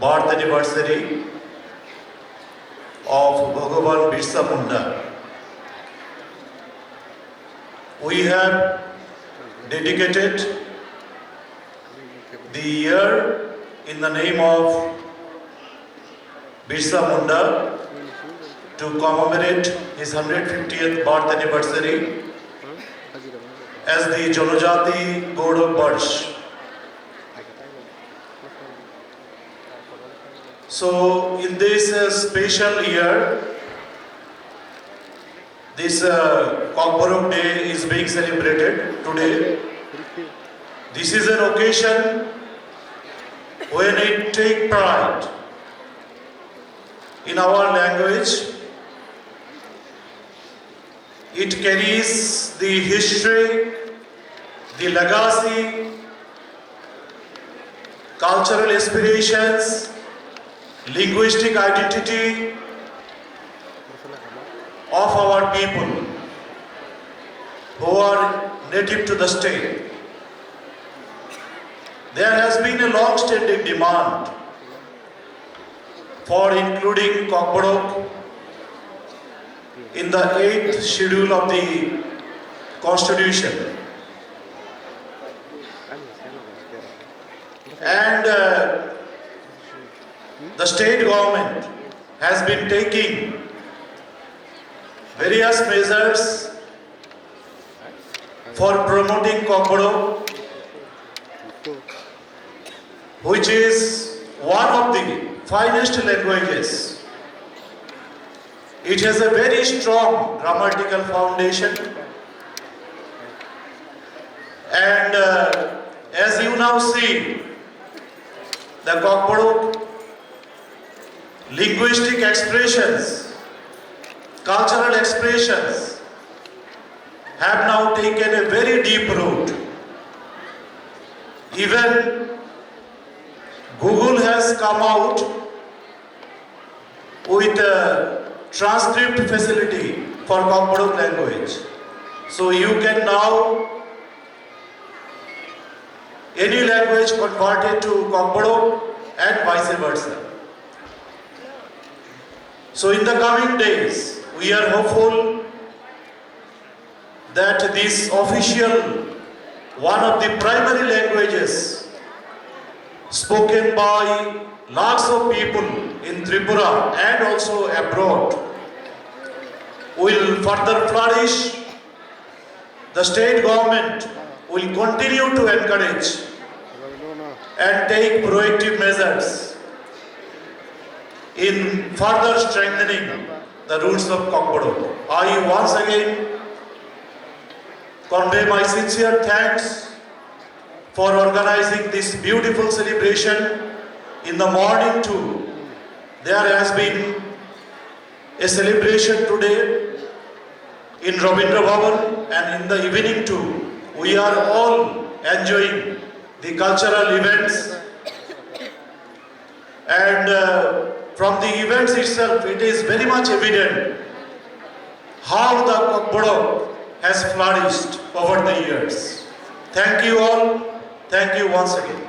birth anniversary of Bhagaban Birsa Mundani. We have dedicated the year in the name of Birsa Munda to commemorate his 150th birth anniversary as the Janojati Kokborok Birsa. So in this special year, this Kokborok Day is being celebrated today. This is an occasion when it takes pride in our language. It carries the history, the legacy, cultural aspirations, linguistic identity of our people who are native to the state. There has been a long-standing demand for including Kokborok in the 8th schedule of the Constitution. And the state government has been taking various measures for promoting Kokborok, which is one of the finest languages. It has a very strong grammatical foundation, and as you now see, the Kokborok linguistic expressions, cultural expressions have now taken a very deep root. Even Google has come out with a transcript facility for Kokborok language. So you can now, any language converted to Kokborok and vice versa. So in the coming days, we are hopeful that this official, one of the primary languages spoken by lakhs of people in Tripura and also abroad, will further flourish. The state government will continue to encourage and take proactive measures in further strengthening the roots of Kokborok. I once again convey my sincere thanks for organizing this beautiful celebration. In the morning too, there has been a celebration today in Rabindra Bhavan, and in the evening too, we are all enjoying the cultural events. And from the events itself, it is very much evident how the Kokborok has flourished over the years. Thank you all. Thank you once again.